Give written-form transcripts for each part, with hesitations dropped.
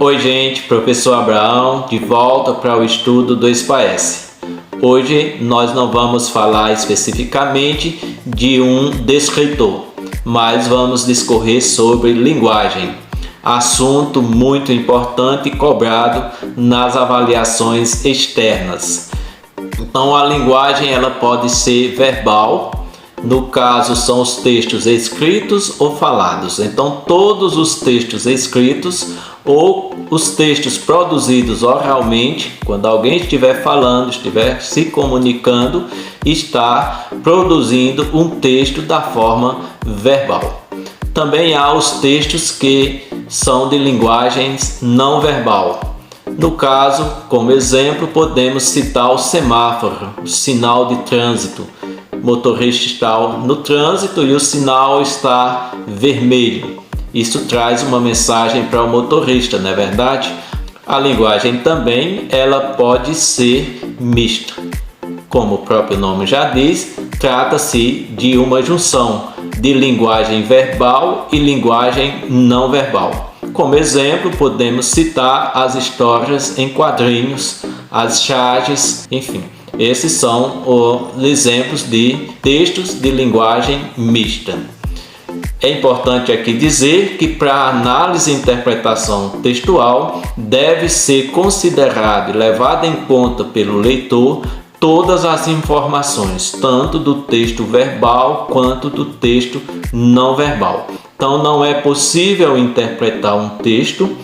Oi gente, professor Abraão de volta para o estudo do SPAES. Hoje nós não vamos falar especificamente de um descritor, mas vamos discorrer sobre linguagem, assunto muito importante e cobrado nas avaliações externas. Então a linguagem ela pode ser verbal, no caso são os textos escritos ou falados. Então todos os textos escritos ou os textos produzidos oralmente, quando alguém estiver falando, estiver se comunicando, está produzindo um texto da forma verbal. Também há os textos que são de linguagens não verbal. No caso, como exemplo, podemos citar o semáforo, o sinal de trânsito. O motorista está no trânsito e o sinal está vermelho. Isso traz uma mensagem para o motorista, não é verdade? A linguagem também ela pode ser mista. Como o próprio nome já diz, trata-se de uma junção de linguagem verbal e linguagem não verbal. Como exemplo, podemos citar as histórias em quadrinhos, as charges, enfim. Esses são os exemplos de textos de linguagem mista. É importante aqui dizer que para análise e interpretação textual deve ser considerado e levado em conta pelo leitor todas as informações, tanto do texto verbal quanto do texto não verbal. Então não é possível interpretar um texto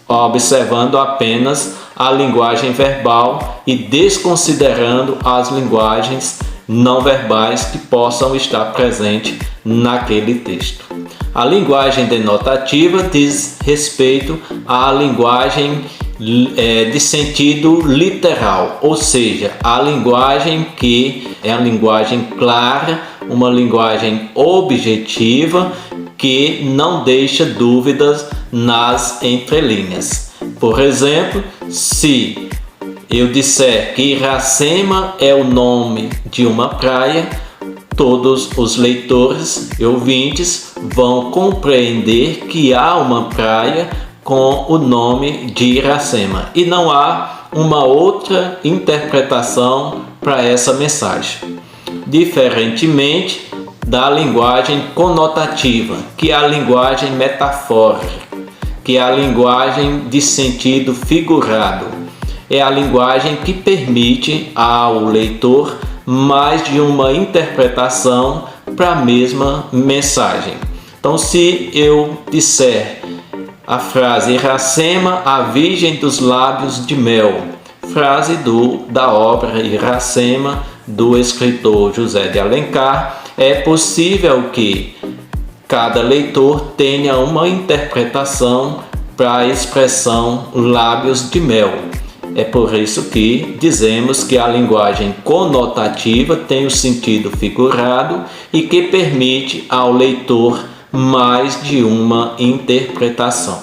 observando apenas a linguagem verbal e desconsiderando as linguagens não verbais que possam estar presentes naquele texto. A linguagem denotativa diz respeito à linguagem de sentido literal, ou seja, a linguagem que é a linguagem clara, uma linguagem objetiva que não deixa dúvidas nas entrelinhas. Por exemplo, se eu disser que Iracema é o nome de uma praia, todos os leitores e ouvintes vão compreender que há uma praia com o nome de Iracema e não há uma outra interpretação para essa mensagem. Diferentemente da linguagem conotativa, que é a linguagem metafórica, que é a linguagem de sentido figurado. É a linguagem que permite ao leitor mais de uma interpretação para a mesma mensagem. Então, se eu disser a frase Iracema, a Virgem dos Lábios de Mel, frase da obra Iracema, do escritor José de Alencar, é possível que cada leitor tenha uma interpretação para a expressão lábios de mel. É por isso que dizemos que a linguagem conotativa tem o sentido figurado e que permite ao leitor mais de uma interpretação.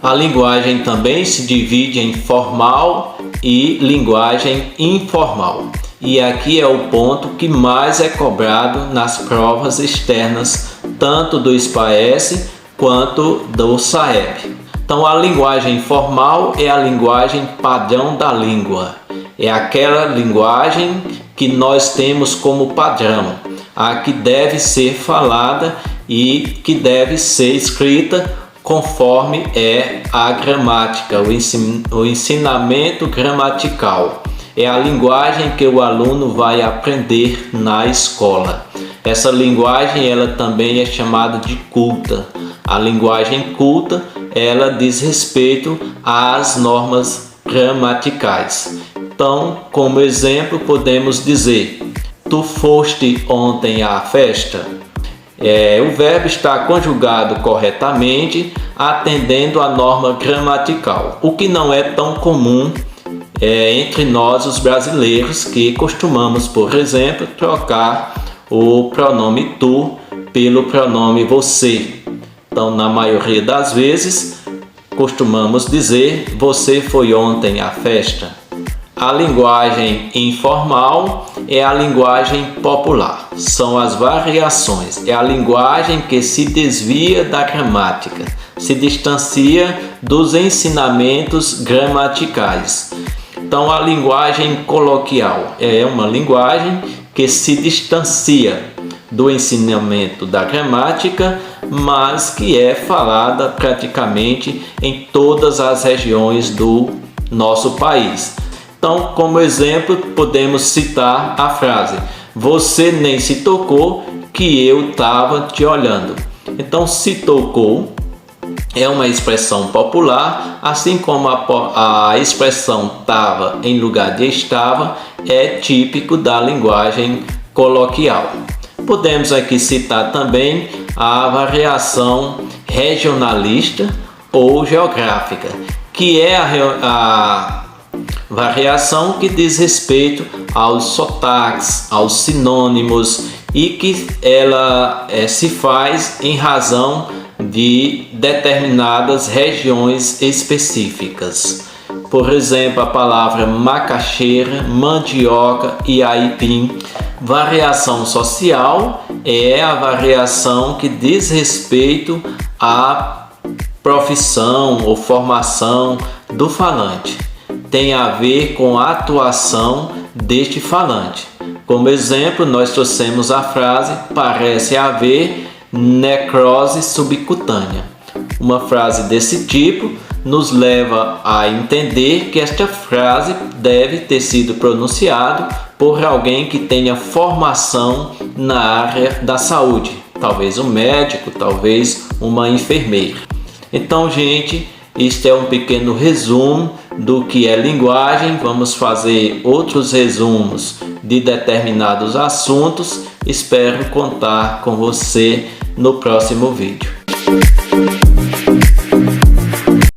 A linguagem também se divide em formal e linguagem informal. E aqui é o ponto que mais é cobrado nas provas externas, tanto do SPAES quanto do SAEB. Então a linguagem formal é a linguagem padrão da língua. É aquela linguagem que nós temos como padrão, a que deve ser falada e que deve ser escrita conforme é a gramática, o ensinamento gramatical. É a linguagem que o aluno vai aprender na escola. Essa linguagem ela também é chamada de culta. A linguagem culta ela diz respeito às normas gramaticais. Então, como exemplo, podemos dizer: tu foste ontem à festa? O verbo está conjugado corretamente, atendendo à norma gramatical, o que não é tão comum entre nós, os brasileiros, que costumamos, por exemplo, trocar o pronome tu pelo pronome você. Então, na maioria das vezes, costumamos dizer: você foi ontem à festa. A linguagem informal é a linguagem popular. São as variações. É a linguagem que se desvia da gramática. se distancia dos ensinamentos gramaticais. Então, a linguagem coloquial é uma linguagem que se distancia do ensinamento da gramática, mas que é falada praticamente em todas as regiões do nosso país. Então, como exemplo, podemos citar a frase: você nem se tocou que eu estava te olhando. Então, se tocou é uma expressão popular, assim como a expressão estava em lugar de estava é típico da linguagem coloquial. Podemos aqui citar também a variação regionalista ou geográfica, que é a variação que diz respeito aos sotaques, aos sinônimos, e que ela se faz em razão de determinadas regiões específicas. Por exemplo, a palavra macaxeira, mandioca e aipim. Variação social é a variação que diz respeito à profissão ou formação do falante. Tem a ver com a atuação deste falante. Como exemplo, nós trouxemos a frase: parece haver necrose subcutânea. Uma frase desse tipo nos leva a entender que esta frase deve ter sido pronunciada por alguém que tenha formação na área da saúde, talvez um médico, talvez uma enfermeira. Então, gente, este é um pequeno resumo do que é linguagem. Vamos fazer outros resumos de determinados assuntos. Espero contar com você no próximo vídeo.